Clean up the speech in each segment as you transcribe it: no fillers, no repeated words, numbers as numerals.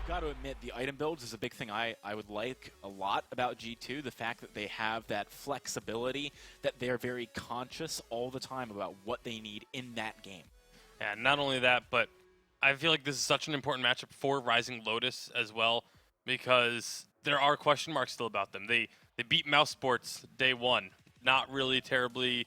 got to admit, the item builds is a big thing I would like a lot about G2. The fact that they have that flexibility, that they're very conscious all the time about what they need in that game. And not only that, but I feel like this is such an important matchup for Rising Lotus as well, because there are question marks still about them. They beat Mouse Sports day one, not really terribly,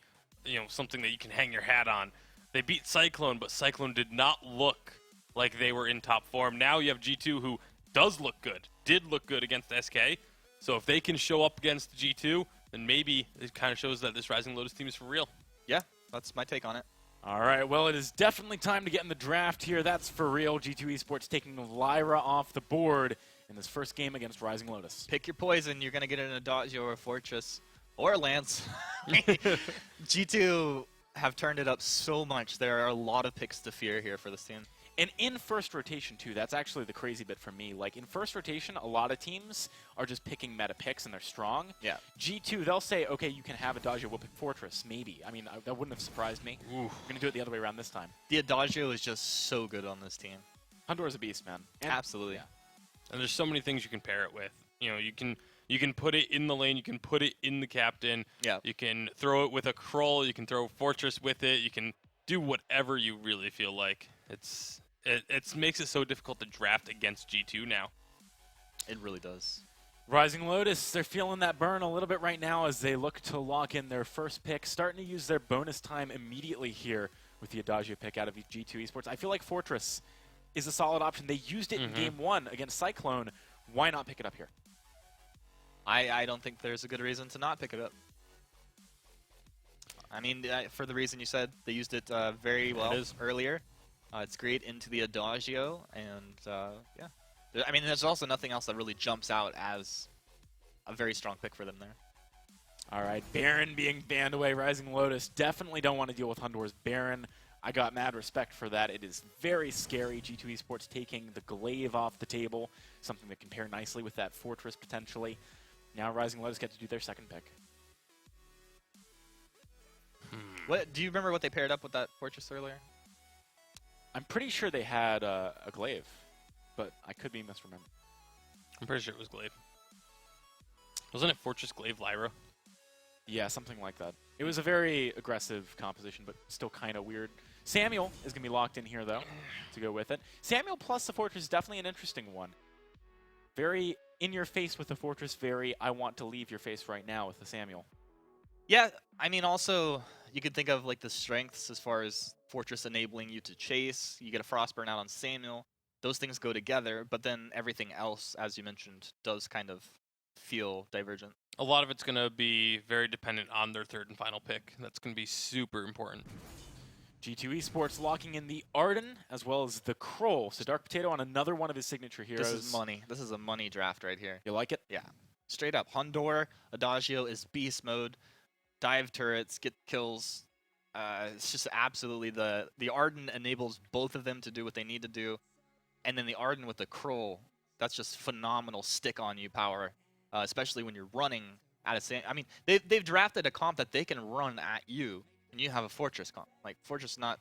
something that you can hang your hat on. They beat Cyclone, but Cyclone did not look like they were in top form. Now you have G2, who does look good, did look good against SK. So if they can show up against G2, then maybe it kind of shows that this Rising Lotus team is for real. Yeah, that's my take on it. All right, well, it is definitely time to get in the draft here. That's for real. G2 Esports taking Lyra off the board in this first game against Rising Lotus. Pick your poison. You're going to get an Adagio or a Fortress or a Lance. G2 have turned it up so much. There are a lot of picks to fear here for this team. And in first rotation, too, that's actually the crazy bit for me. Like, in first rotation, a lot of teams are just picking meta picks, and they're strong. Yeah. G2, they'll say, okay, you can have Adagio, we'll pick Fortress, maybe. I mean, that wouldn't have surprised me. Ooh. We're going to do it the other way around this time. The Adagio is just so good on this team. Hundor's a beast, man. And absolutely. Yeah. And there's so many things you can pair it with. You can put it in the lane, you can put it in the captain. Yeah. You can throw it with a Krull, you can throw Fortress with it, you can do whatever you really feel like. It makes it so difficult to draft against G2 now. It really does. Rising Lotus, they're feeling that burn a little bit right now as they look to lock in their first pick, starting to use their bonus time immediately here with the Adagio pick out of G2 Esports. I feel like Fortress is a solid option. They used it in Game 1 against Cyclone. Why not pick it up here? I don't think there's a good reason to not pick it up. I mean, for the reason you said, they used it very well earlier. It's great into the Adagio, and yeah. I mean, there's also nothing else that really jumps out as a very strong pick for them there. All right, Baron being banned away. Rising Lotus definitely don't want to deal with Hundor's Baron. I got mad respect for that. It is very scary. G2 Esports taking the Glaive off the table, something that can pair nicely with that Fortress potentially. Now Rising Lotus get to do their second pick. What do you remember what they paired up with that Fortress earlier? I'm pretty sure they had a Glaive, but I could be misremembering. I'm pretty sure it was Glaive. Wasn't it Fortress Glaive Lyra? Yeah, something like that. It was a very aggressive composition, but still kind of weird. Samuel is going to be locked in here, though, to go with it. Samuel plus the Fortress is definitely an interesting one. Very in your face with the Fortress, very I want to leave your face right now with the Samuel. Yeah, I mean, also, you could think of like the strengths as far as Fortress enabling you to chase. You get a Frostburn out on Samuel. Those things go together, but then everything else, as you mentioned, does kind of feel divergent. A lot of it's going to be very dependent on their third and final pick. That's going to be super important. G2 Esports locking in the Arden as well as the Krull. So Dark Potato on another one of his signature heroes. This is money. This is a money draft right here. You like it? Yeah. Straight up. Hundor, Adagio is beast mode. Dive turrets, get kills. It's just absolutely the Arden enables both of them to do what they need to do. And then the Arden with the Krull, that's just phenomenal stick-on-you power, especially when you're running at a... I mean, they've drafted a comp that they can run at you, and you have a Fortress comp. Like, Fortress is not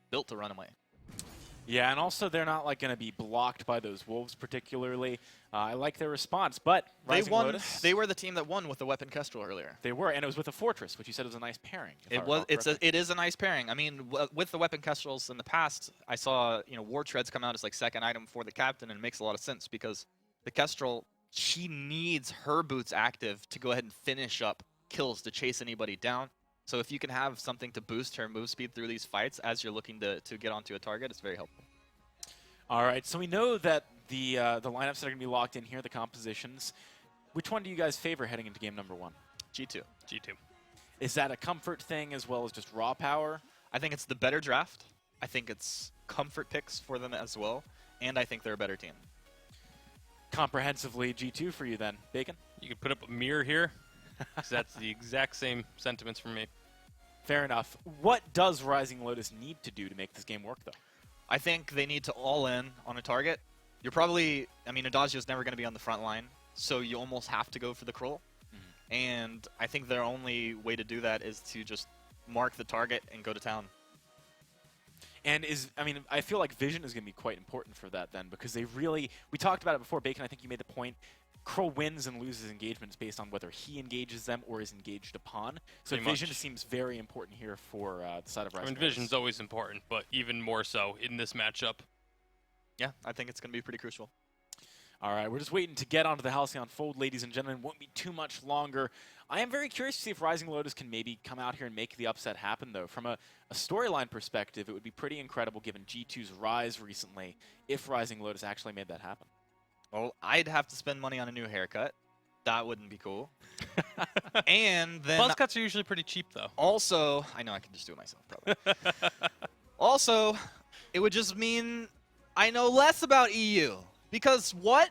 built to run away. Yeah, and also they're not like going to be blocked by those wolves particularly. I like their response, but Rising Lotus, they were the team that won with the Weapon Kestrel earlier. They were, and it was with a Fortress, which you said was a nice pairing. It is a nice pairing. I mean, with the Weapon Kestrels in the past, I saw War Treads come out as like second item for the captain, and it makes a lot of sense because the Kestrel, she needs her boots active to go ahead and finish up kills to chase anybody down. So if you can have something to boost her move speed through these fights as you're looking to get onto a target, it's very helpful. All right, so we know that the lineups that are going to be locked in here, the compositions. Which one do you guys favor heading into game number 1? G2. G2. Is that a comfort thing as well as just raw power? I think it's the better draft. I think it's comfort picks for them as well, and I think they're a better team. Comprehensively G2 for you then. Bacon? You could put up a mirror here, because that's the exact same sentiments from me. Fair enough. What does Rising Lotus need to do to make this game work, though? I think they need to all in on a target. You're probably, I mean, Adagio's never going to be on the front line, so you almost have to go for the Krull. And I think their only way to do that is to just mark the target and go to town. And I mean, I feel like vision is going to be quite important for that then, because they really, we talked about it before, Bacon, I think you made the point, Crow wins and loses engagements based on whether he engages them or is engaged upon. So Pretty vision much. seems very important here for the side of I Rising mean, vision's Lotus. always important, but even more so in this matchup. Yeah, I think it's going to be pretty crucial. All right, we're just waiting to get onto the Halcyon Fold, ladies and gentlemen. Won't be too much longer. I am very curious to see if Rising Lotus can maybe come out here and make the upset happen, though. From a storyline perspective, it would be pretty incredible given G2's rise recently if Rising Lotus actually made that happen. Well, I'd have to spend money on a new haircut. That wouldn't be cool. And then Buzz cuts are usually pretty cheap, though. also, I know I can just do it myself, probably. Also, it would just mean I know less about EU. Because what?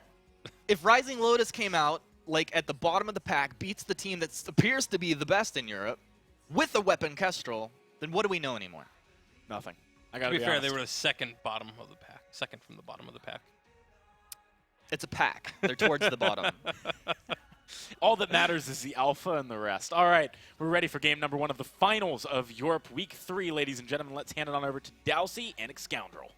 If Rising Lotus came out, like, at the bottom of the pack, beats the team that appears to be the best in Europe, with a weapon Kestrel, then what do we know anymore? Nothing. I To gotta be be fair, honest. they were the second bottom of the pack. Second from the bottom of the pack. It's a pack. They're towards the bottom. All that matters is the alpha and the rest. All right, we're ready for game number 1 of the finals of Europe Week 3, ladies and gentlemen. Let's hand it on over to Dowsey and Excoundrel.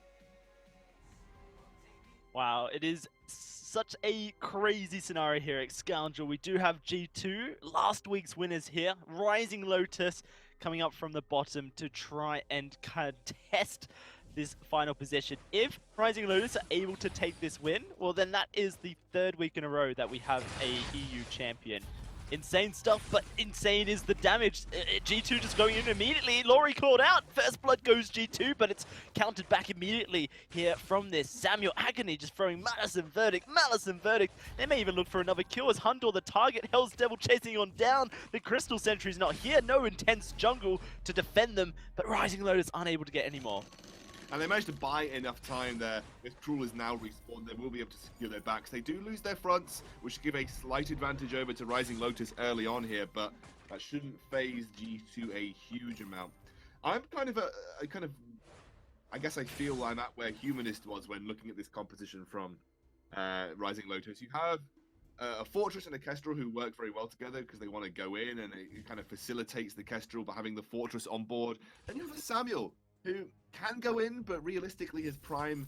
Wow, it is such a crazy scenario here at Scoundrel. We do have G2, last week's winners here, Rising Lotus coming up from the bottom to try and contest this final position. If Rising Lotus are able to take this win, well then that is the 3rd week in a row that we have a EU champion. Insane stuff, but insane is the damage. G2 just going in immediately. Laurie called out. First blood goes G2, but it's countered back immediately here from this. Samuel Agony just throwing Malice and Verdict. Malice and Verdict. They may even look for another kill as Hundor the target. Hell's Devil chasing on down. The Crystal Sentry's not here. No intense jungle to defend them, but Rising Lotus unable to get any more. And they managed to buy enough time there. If Cruel is now respawned, they will be able to secure their backs. They do lose their fronts, which should give a slight advantage over to Rising Lotus early on here, but that shouldn't phase G2 a huge amount. I'm I guess I feel I'm at where Humanist was when looking at this composition from Rising Lotus. You have a Fortress and a Kestrel who work very well together because they want to go in and it kind of facilitates the Kestrel by having the Fortress on board. Then you have a Samuel who can go in, but realistically his prime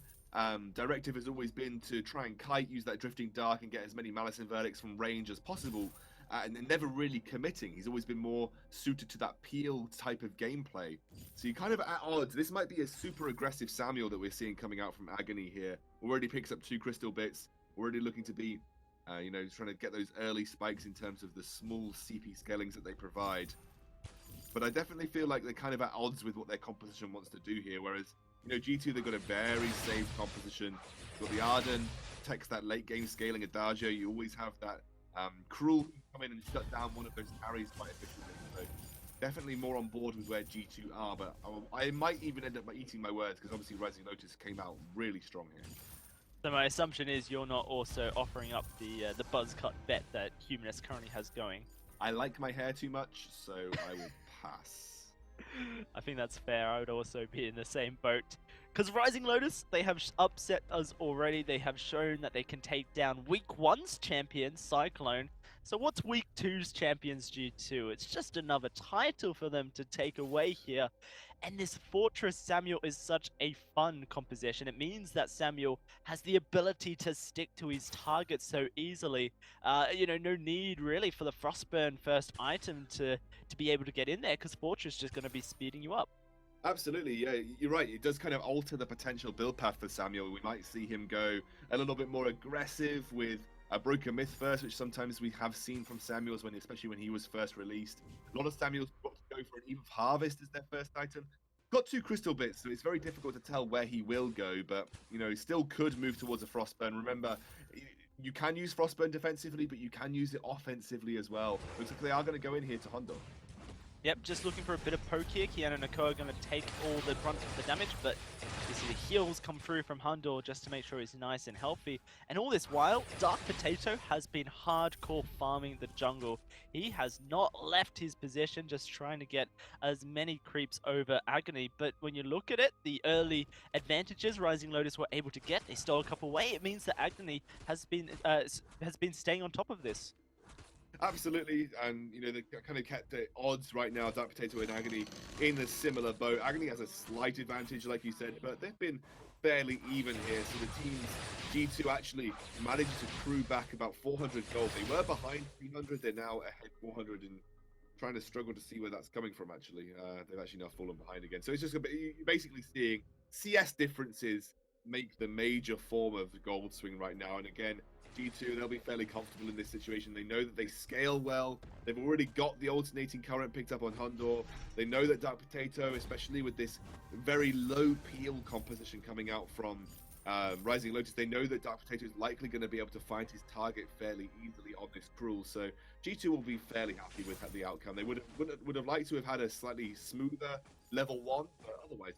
directive has always been to try and kite, use that drifting dark and get as many Malice and Verdicts from range as possible, and never really committing. He's always been more suited to that peel type of gameplay. So you kind of at odds. This might be a super aggressive Samuel that we're seeing coming out from Agony here. Already picks up 2 crystal bits, already looking to be, trying to get those early spikes in terms of the small CP scalings that they provide. But I definitely feel like they're kind of at odds with what their composition wants to do here. Whereas, G2, they've got a very safe composition. You've got the Arden, protects that late game scaling Adagio. You always have that Cruel come in and shut down one of those carries quite efficiently. So definitely more on board with where G2 are. But I might even end up eating my words because obviously Rising Lotus came out really strong here. So my assumption is you're not also offering up the buzz cut bet that Humanist currently has going. I like my hair too much, so I will pass. I think that's fair. I would also be in the same boat. Because Rising Lotus, they have upset us already. They have shown that they can take down Week 1's champion, Cyclone. So what's Week 2's champions G2? It's just another title for them to take away here. And this Fortress Samuel is such a fun composition. It means that Samuel has the ability to stick to his target so easily. No need really for the Frostburn first item to be able to get in there because Fortress is just going to be speeding you up. Absolutely, yeah, you're right. It does kind of alter the potential build path for Samuel. We might see him go a little bit more aggressive with a Broken Myth first, which sometimes we have seen from Samuels, especially when he was first released. A lot of Samuels got to go for an Eve of Harvest as their first item. Got 2 crystal bits, so it's very difficult to tell where he will go, but, he still could move towards a Frostburn. Remember, you can use Frostburn defensively, but you can use it offensively as well. Looks like they are going to go in here to Hondo. Yep, just looking for a bit of poke here. Kiana and Nakoa are going to take all the brunt of the damage, but you see the heals come through from Hundor just to make sure he's nice and healthy. And all this while, Dark Potato has been hardcore farming the jungle. He has not left his position, just trying to get as many creeps over Agony. But when you look at it, the early advantages Rising Lotus were able to get, they stole a couple away. It means that Agony has been staying on top of this. Absolutely, and they kind of kept the odds right now. Dark Potato and Agony in a similar boat. Agony has a slight advantage, like you said, but they've been fairly even here. So the teams G2 actually managed to accrue back about 400 gold. They were behind 300. They're now ahead 400 and trying to struggle to see where that's coming from. Actually, they've actually now fallen behind again. So it's just you're basically seeing CS differences make the major form of the gold swing right now. And again, G2, they'll be fairly comfortable in this situation. They know that they scale well. They've already got the alternating current picked up on Hundor. They know that Dark Potato, especially with this very low peel composition coming out from Rising Lotus, they know that Dark Potato is likely going to be able to find his target fairly easily on this Cruel. So G2 will be fairly happy with the outcome. They would have liked to have had a slightly smoother level 1, but otherwise.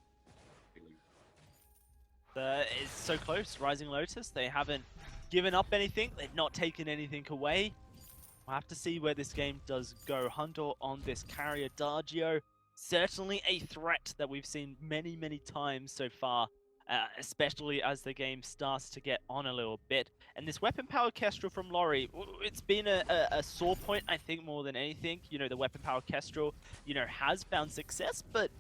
It's so close. Rising Lotus, they haven't given up anything. They've not taken anything away. We'll have to see where this game does go. Hundor on this carrier. Dargio, certainly a threat that we've seen many, many times so far, especially as the game starts to get on a little bit. And this weapon power Kestrel from Lori, it's been a sore point, I think, more than anything. The weapon power Kestrel, has found success, but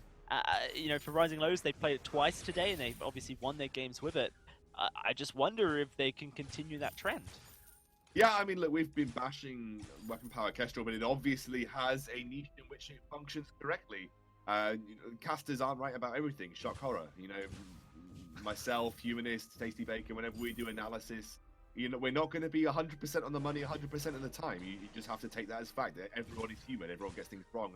for Rising Lotus, they played it twice today, and they've obviously won their games with it. I just wonder if they can continue that trend. Yeah, I mean, look, we've been bashing weapon power Kestrel, but it obviously has a niche in which it functions correctly. Casters aren't right about everything. Shock horror, myself, Humanist, Tasty Bacon, whenever we do analysis, we're not going to be 100% on the money 100% of the time. You just have to take that as fact. Everyone is human. Everyone gets things wrong.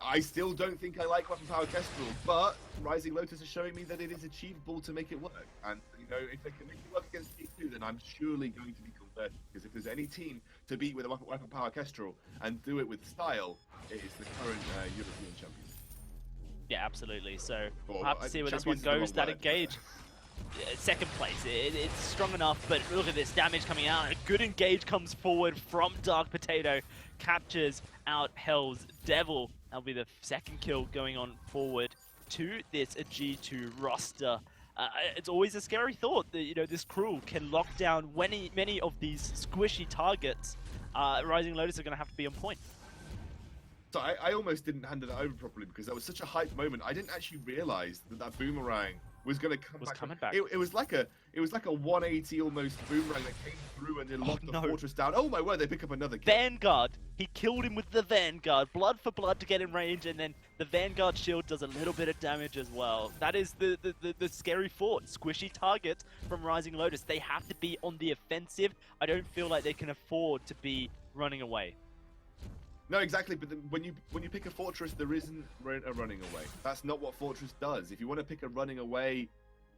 I still don't think I like weapon power Kestrel, but Rising Lotus is showing me that it is achievable to make it work. And if they can make it work against G2, then I'm surely going to be converted. Because if there's any team to beat with a weapon power Kestrel and do it with style, it is the current European champion. Yeah, absolutely. So we'll have to see where this one goes. That engage, second place. It's strong enough, but look at this damage coming out. A good engage comes forward from Dark Potato, captures out Hell's Devil. That'll be the second kill going on forward to this G2 roster. It's always a scary thought that this Cruel can lock down many of these squishy targets. Rising Lotus are going to have to be on point. So I almost didn't hand it over properly because that was such a hype moment. I didn't actually realize that boomerang was going to come back. It was like a 180 almost boomerang that came through and then locked the fortress down. Oh my word! They pick up another kill. Vanguard. He killed him with the Vanguard. Blood for blood to get in range, and then the Vanguard shield does a little bit of damage as well. That is the scary fort. Squishy targets from Rising Lotus. They have to be on the offensive. I don't feel like they can afford to be running away. No, exactly. But when you pick a fortress, there isn't a running away. That's not what fortress does. If you want to pick a running away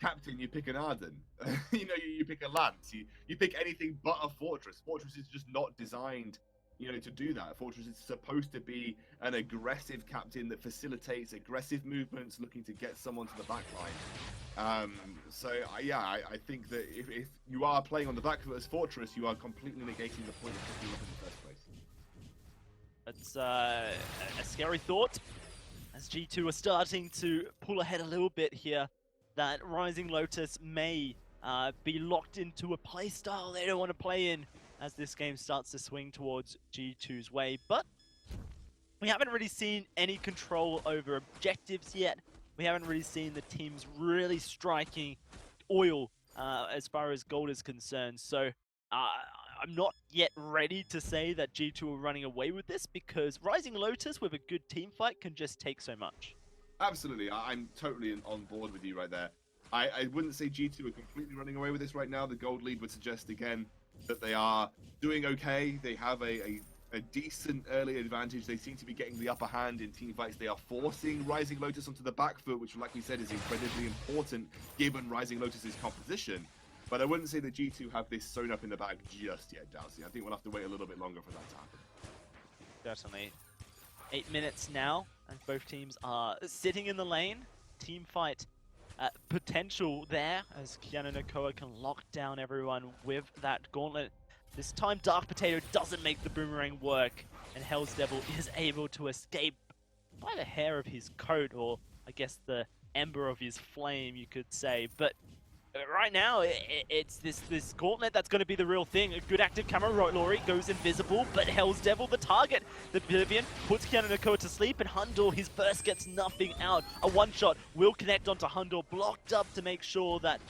captain, you pick an Arden. you pick a lance. You pick anything but a fortress. Fortress is just not designed, to do that. Fortress is supposed to be an aggressive captain that facilitates aggressive movements, looking to get someone to the back line. I think that if you are playing on the back foot as fortress, you are completely negating the point of picking up in the first place. It's a scary thought, as G2 are starting to pull ahead a little bit here, that Rising Lotus may be locked into a playstyle they don't want to play in as this game starts to swing towards G2's way. But we haven't really seen any control over objectives yet. We haven't really seen the teams really striking oil as far as gold is concerned. So I'm not yet ready to say that G2 are running away with this, because Rising Lotus with a good team fight can just take so much. Absolutely, I'm totally on board with you right there. I wouldn't say G2 are completely running away with this right now. The gold lead would suggest again that they are doing okay. They have a decent early advantage. They seem to be getting the upper hand in team fights. They are forcing Rising Lotus onto the back foot, which, like we said, is incredibly important given Rising Lotus's composition. But I wouldn't say that G2 have this sewn up in the bag just yet, Dalsy. I think we'll have to wait a little bit longer for that to happen. Certainly. 8 minutes now, and both teams are sitting in the lane. Team fight potential there, as Kiana Nakoa can lock down everyone with that gauntlet. This time Dark Potato doesn't make the boomerang work, and Hell's Devil is able to escape by the hair of his coat, or I guess the ember of his flame, you could say. But Right now, it's this gauntlet that's going to be the real thing. A good active camera, Vainglory goes invisible, but Hell's Devil the target. The Vivian puts Keanu Nakoa to sleep, and Hundor, his burst gets nothing out. A one-shot will connect onto Hundor, blocked up to make sure that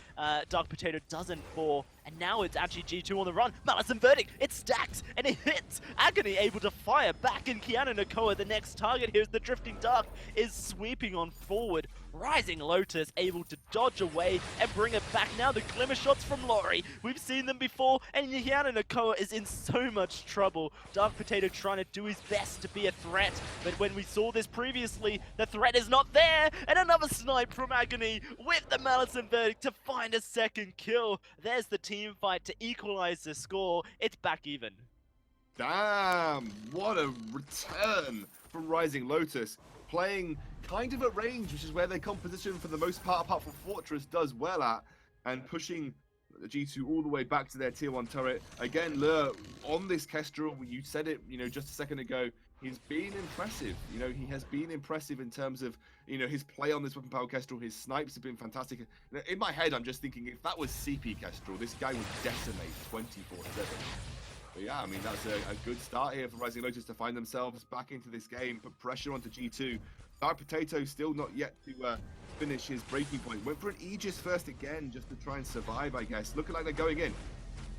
Dark Potato doesn't fall. And now it's actually G2 on the run. Malice and Verdict, it stacks, and it hits. Agony able to fire back, and Keanu Nakoa, the next target here, is the Drifting Dark, is sweeping on forward. Rising Lotus able to dodge away and bring it back now. The glimmer shots from Lori, we've seen them before, and Keanu Nakoa is in so much trouble. Dark Potato trying to do his best to be a threat, but when we saw this previously, the threat is not there, and another snipe from Agony with the Malice and Verdict to find a second kill. There's the team fight to equalize the score. It's back even. Damn, what a return from Rising Lotus. Playing kind of at range, which is where their composition for the most part, apart from Fortress, does well at, and pushing the G2 all the way back to their tier 1 turret. Again, Lure, on this Kestrel, you said it, just a second ago, he's been impressive. He has been impressive in terms of, his play on this weapon power Kestrel. His snipes have been fantastic. In my head, I'm just thinking, if that was CP Kestrel, this guy would decimate 24/7. But yeah, I mean, that's a good start here for Rising Lotus to find themselves back into this game, put pressure onto G2. Dark Potato still not yet to finish his breaking point. Went for an Aegis first again, just to try and survive, I guess. Looking like they're going in.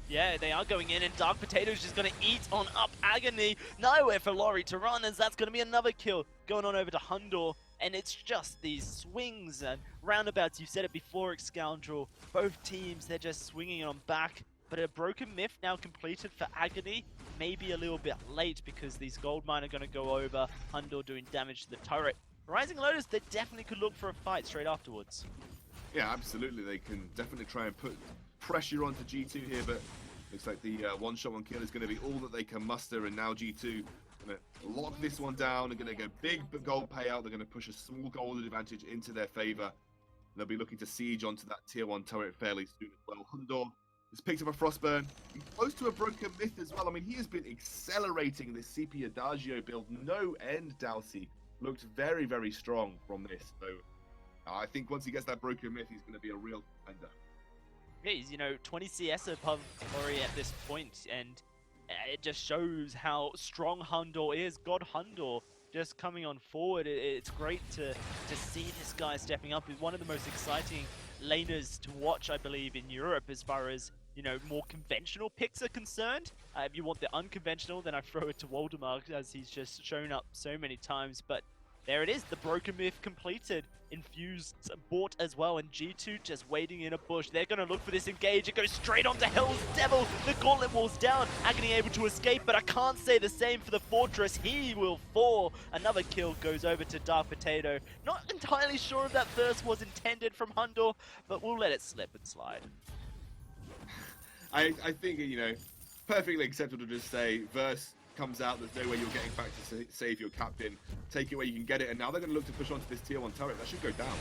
Yeah, they are going in, and Dark Potato's just going to eat on up Agony. Nowhere for Lori to run, as that's going to be another kill going on over to Hundor. And it's just these swings and roundabouts. You said it before, Scoundrel. Both teams, they're just swinging it on back. But a broken myth now completed for Agony. Maybe a little bit late because these gold mine are going to go over. Hundor doing damage to the turret. Rising Lotus, they definitely could look for a fight straight afterwards. Yeah, absolutely. They can definitely try and put pressure onto G2 here, but looks like the one-shot one kill is going to be all that they can muster, and now G2 going to lock this one down. They're going to go big gold payout. They're going to push a small gold advantage into their favor. They'll be looking to siege onto that tier 1 turret fairly soon as well. Hundor has picked up a Frostburn. He's close to a broken myth as well. I mean, he has been accelerating this CP Adagio build. No end, Dalsey. Looked very, very strong from this. So I think once he gets that broken myth, he's going to be a real contender. Yeah, he's, 20 CS above Lori at this point, and it just shows how strong Hundor is. God Hundor just coming on forward. It's great to see this guy stepping up. He's one of the most exciting laners to watch, I believe, in Europe as far as, more conventional picks are concerned. If you want the unconventional, then I throw it to Waldemar, as he's just shown up so many times. But there it is, the broken myth completed. Infused bought as well, and G2 just waiting in a bush. They're going to look for this engage. It goes straight onto Hell's Devil. The gauntlet wall's down. Agony able to escape, but I can't say the same for the Fortress. He will fall. Another kill goes over to Dark Potato. Not entirely sure if that first was intended from Hundor, but we'll let it slip and slide. I think, perfectly acceptable to just say, Verse comes out, there's no way you're getting back to save your captain. Take it where you can get it, and now they're going to look to push onto this tier 1 turret. That should go down.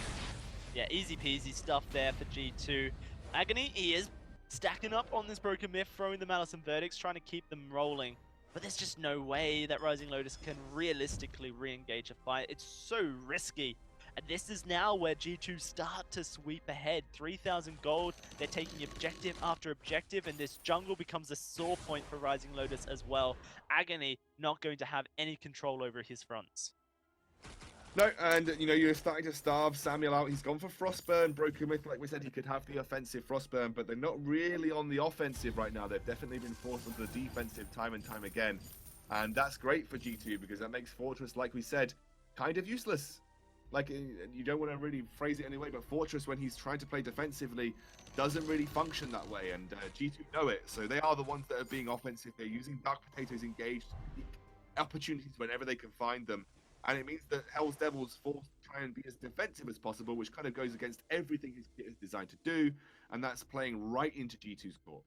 Yeah, easy peasy stuff there for G2. Agony, he is stacking up on this broken myth, throwing the Malice and Verdicts, trying to keep them rolling. But there's just no way that Rising Lotus can realistically re-engage a fight. It's so risky. And this is now where G2 start to sweep ahead. 3,000 gold, they're taking objective after objective, and this jungle becomes a sore point for Rising Lotus as well. Agony not going to have any control over his fronts. No, and you're starting to starve Samuel out. He's gone for Frostburn, broken myth. Like we said, he could have the offensive Frostburn, but they're not really on the offensive right now. They've definitely been forced onto the defensive time and time again. And that's great for G2 because that makes Fortress, like we said, kind of useless. Like, you don't want to really phrase it anyway, but Fortress, when he's trying to play defensively, doesn't really function that way, and G2 know it, so they are the ones that are being offensive. They're using Dark Potatoes engaged opportunities whenever they can find them, and it means that Hell's Devil's forced to try and be as defensive as possible, which kind of goes against everything his kit is designed to do, and that's playing right into G2's court.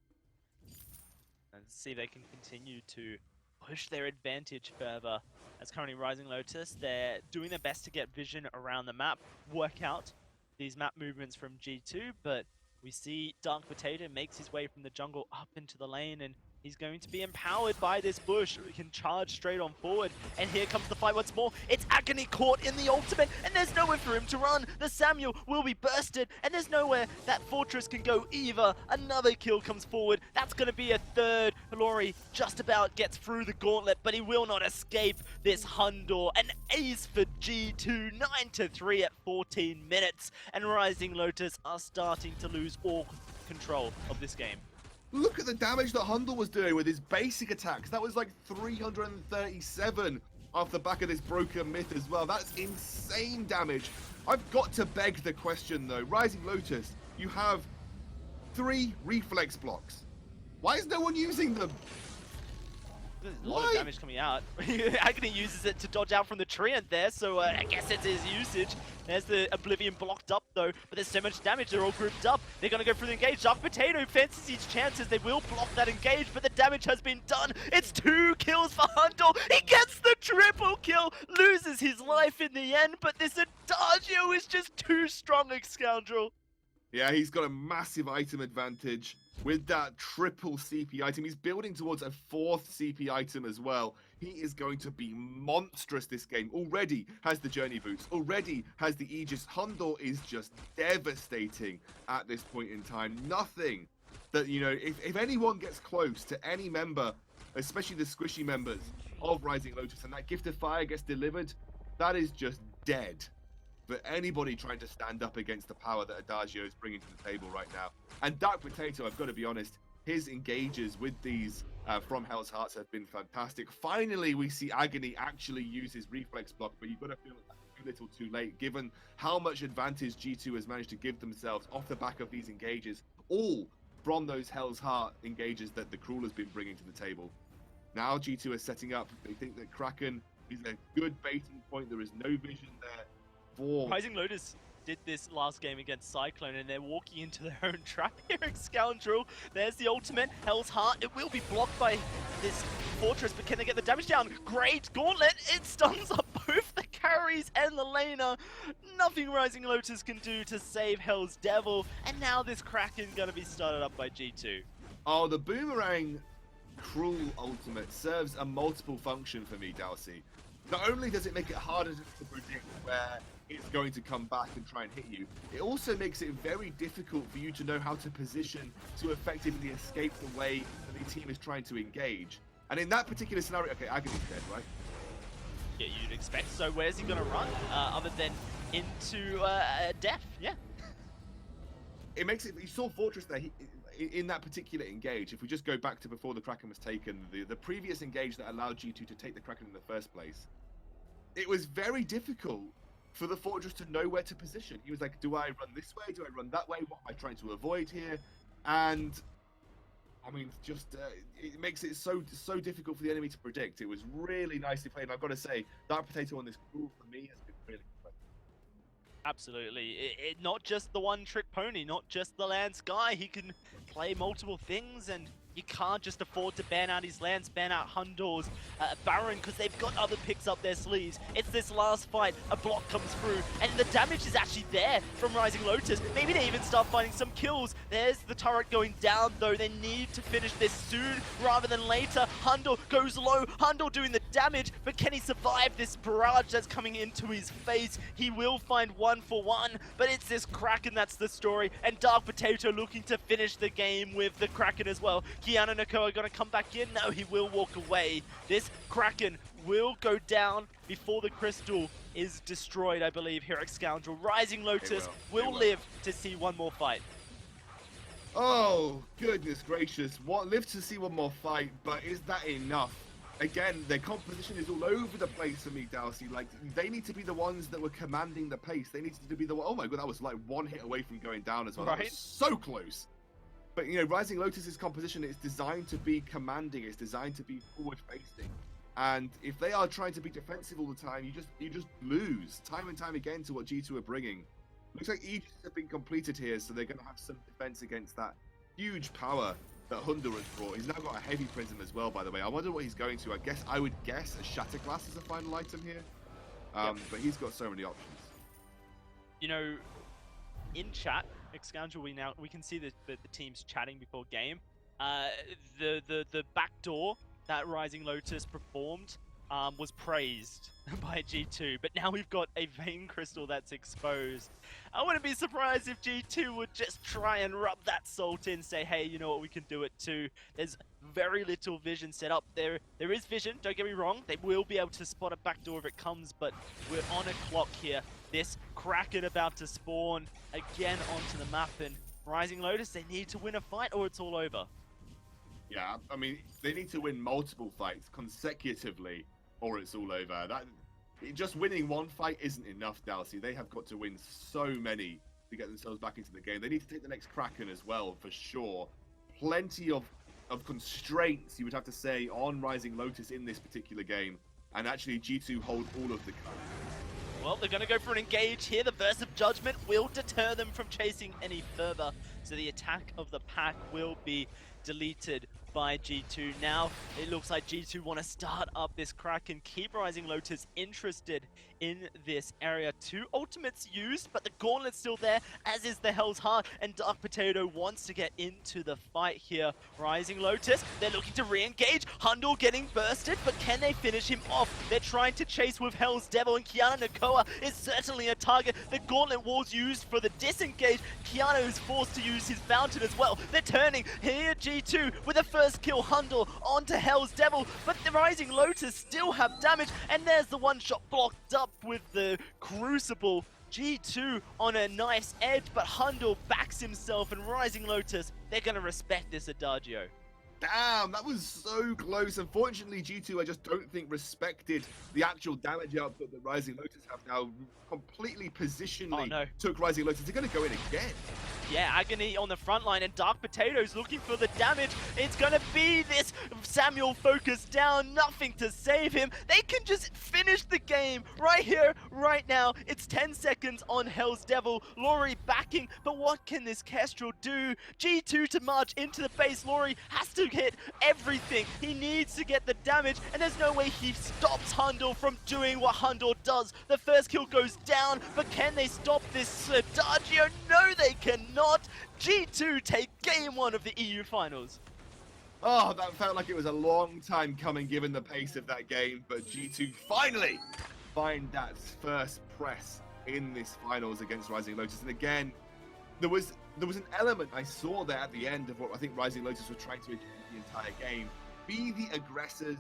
And see if they can continue to push their advantage further. As currently Rising Lotus, they're doing their best to get vision around the map, work out these map movements from G2, but we see Dark Potato makes his way from the jungle up into the lane, and He's going to be empowered by this bush. He can charge straight on forward. And here comes the fight once more. It's Agony caught in the ultimate, and there's nowhere for him to run. The Samuel will be bursted, and there's nowhere that Fortress can go either. Another kill comes forward. That's going to be a third. Vainglory just about gets through the gauntlet, but he will not escape this Hundor. An ace for G2, 9-3 at 14 minutes. And Rising Lotus are starting to lose all control of this game. Look at the damage that Hundle was doing with his basic attacks. That was like 337 off the back of this broken myth as well. That's insane damage. I've got to beg the question though. Rising Lotus, you have 3 reflex blocks. Why is no one using them? There's a lot of damage coming out. Agony uses it to dodge out from the treant there, so I guess it's his usage. There's the Oblivion blocked up though, but there's so much damage, they're all grouped up. They're going to go for the engage. Dark Potato fancies his chances. They will block that engage, but the damage has been done. It's 2 kills for Hundle. He gets the triple kill, loses his life in the end, but this Adagio is just too strong, Scoundrel. Yeah, he's got a massive item advantage with that triple CP item. He's building towards a 4th CP item as well. He is going to be monstrous this game. Already has the Journey Boots, already has the Aegis. Hundor is just devastating at this point in time. Nothing that, you know, if anyone gets close to any member, especially the squishy members of Rising Lotus, and that Gift of Fire gets delivered, that is just dead for anybody trying to stand up against the power that Adagio is bringing to the table right now. And Dark Potato, I've got to be honest, his engages with these from Hell's Hearts have been fantastic. Finally, we see Agony actually use his reflex block, but you've got to feel like that's a little too late, given how much advantage G2 has managed to give themselves off the back of these engages, all from those Hell's Heart engages that the Cruel has been bringing to the table. Now G2 is setting up. They think that Kraken is a good baiting point. There is no vision there. Rising Lotus did this last game against Cyclone, and they're walking into their own trap here, Scoundrel. There's the ultimate, Hell's Heart. It will be blocked by this Fortress, but can they get the damage down? Great Gauntlet! It stuns up both the carries and the laner. Nothing Rising Lotus can do to save Hell's Devil, and now this Kraken's gonna be started up by G2. Oh, the Boomerang Cruel ultimate serves a multiple function for me, Dalsy. Not only does it make it harder to predict where it's going to come back and try and hit you, it also makes it very difficult for you to know how to position to effectively escape the way that the team is trying to engage. And in that particular scenario, okay, Agony's dead, right? Yeah, you'd expect. So where's he gonna run, other than into death? Yeah. It makes it, you saw Fortress there, in that particular engage, if we just go back to before the Kraken was taken, the previous engage that allowed G2 to take the Kraken in the first place, it was very difficult for the Fortress to know where to position. He was like, do I run this way? Do I run that way? What am I trying to avoid here? And I mean, just it makes it so difficult for the enemy to predict. It was really nicely played. And I've got to say, Dark Potato on this Cruel for me has been really good. Absolutely. Not just the one-trick pony, not just the land sky. He can play multiple things, and you can't just afford to ban out his lands, ban out Hundor's Baron, because they've got other picks up their sleeves. It's this last fight, a block comes through, and the damage is actually there from Rising Lotus. Maybe they even start finding some kills. There's the turret going down, though. They need to finish this soon rather than later. Hundor goes low. Hundor doing the damage, but can he survive this barrage that's coming into his face? He will find 1-for-1, but it's this Kraken that's the story, and Dark Potato looking to finish the game with the Kraken as well. Kiana Nakoa gonna come back in? No, he will walk away. This Kraken will go down before the crystal is destroyed, I believe, here at Scoundrel. Rising Lotus will live to see one more fight. Oh, goodness gracious. Live to see one more fight, but is that enough? Again, their composition is all over the place for me, Dalsy. Like, they need to be the ones that were commanding the pace. They needed to be the one. Oh my god, that was like one hit away from going down as well. Right. That was so close. But, you know, Rising Lotus's composition is designed to be commanding. It's designed to be forward-facing. And if they are trying to be defensive all the time, you just lose time and time again to what G2 are bringing. Looks like Aegis have been completed here, so they're going to have some defense against that huge power that Hundor has brought. He's now got a heavy prism as well, by the way. I wonder what he's going to. I would guess a Shatterglass is a final item here. But he's got so many options. You know, in chat, Scoundrel, we can see the teams chatting before game. the backdoor that Rising Lotus performed was praised by G2, but now we've got a Vein Crystal that's exposed. I wouldn't be surprised if G2 would just try and rub that salt in, say, hey, you know what, we can do it too. There's very little vision set up there. There is vision, don't get me wrong. They will be able to spot a backdoor if it comes, but we're on a clock here. This Kraken about to spawn again onto the map, and Rising Lotus, they need to win a fight or it's all over. Yeah, I mean, they need to win multiple fights consecutively, or it's all over. Just winning one fight isn't enough, Dalsy. They have got to win so many to get themselves back into the game. They need to take the next Kraken as well, for sure. Plenty of constraints, you would have to say, on Rising Lotus in this particular game. And actually, G2 hold all of the cards. Well, they're going to go for an engage here. The Verse of Judgment will deter them from chasing any further. So the attack of the pack will be deleted by G2. Now, it looks like G2 want to start up this Kraken, keep Rising Lotus interested in this area. 2 ultimates used, but the Gauntlet's still there, as is the Hell's Heart, and Dark Potato wants to get into the fight here. Rising Lotus, they're looking to re-engage. Hundle getting bursted, but can they finish him off? They're trying to chase with Hell's Devil, and Kiana Nakoa is certainly a target. The Gauntlet was used for the disengage. Kiana is forced to use his Fountain as well. They're turning here, G2, with the first kill. Hundle onto Hell's Devil, but the Rising Lotus still have damage, and there's the one-shot blocked up with the Crucible. G2 on a nice edge, but Hundle backs himself, and Rising Lotus, they're going to respect this Adagio. Damn, that was so close. Unfortunately, G2, I just don't think respected the actual damage output that Rising Lotus have now. Completely positionally took Rising Lotus. They're going to go in again. Yeah, Agony on the front line, and Dark Potatoes looking for the damage. It's going to be this Samuel focused down, nothing to save him. They can just finish the game right here, right now. It's 10 seconds on Hell's Devil. Laurie backing, but what can this Kestrel do? G2 to march into the base. Laurie has to hit everything. He needs to get the damage, and there's no way he stops Hundle from doing what Hundle does. The first kill goes down, but can they stop this Adagio? No, they cannot. G2 take game 1 of the EU Finals. Oh, that felt like it was a long time coming given the pace of that game, but G2 finally find that first press in this finals against Rising Lotus. And again, there was an element I saw there at the end of what I think Rising Lotus were trying to achieve the entire game. Be the aggressors,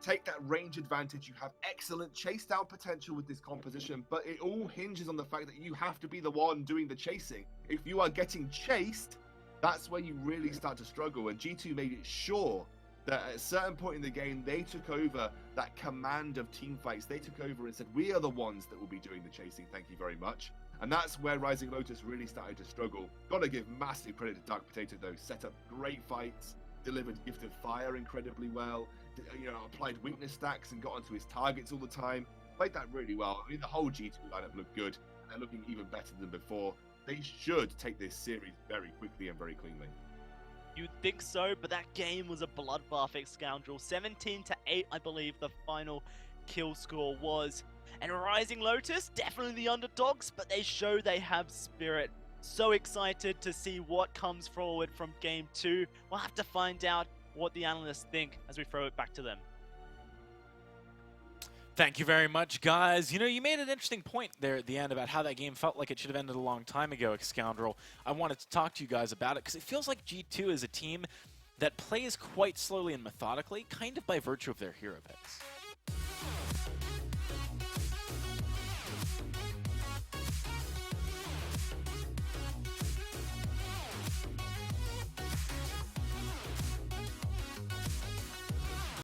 take that range advantage. You have excellent chase down potential with this composition, but it all hinges on the fact that you have to be the one doing the chasing. If you are getting chased, that's where you really start to struggle. And G2 made it sure that at a certain point in the game, they took over that command of team fights. They took over and said, we are the ones that will be doing the chasing. Thank you very much. And that's where Rising Lotus really started to struggle. Gotta give massive credit to Dark Potato though. Set up great fights, delivered Gift of Fire incredibly well, applied weakness stacks and got onto his targets all the time. Played that really well. I mean, the whole G2 lineup looked good. And they're looking even better than before. They should take this series very quickly and very cleanly. You'd think so, but that game was a bloodbath, Scoundrel. 17-8, I believe the final kill score was. And Rising Lotus, definitely the underdogs, but they show they have spirit. So excited to see what comes forward from Game 2. We'll have to find out what the analysts think as we throw it back to them. Thank you very much, guys. You know, you made an interesting point there at the end about how that game felt like it should have ended a long time ago, Scoundrel. I wanted to talk to you guys about it because it feels like G2 is a team that plays quite slowly and methodically, kind of by virtue of their hero picks.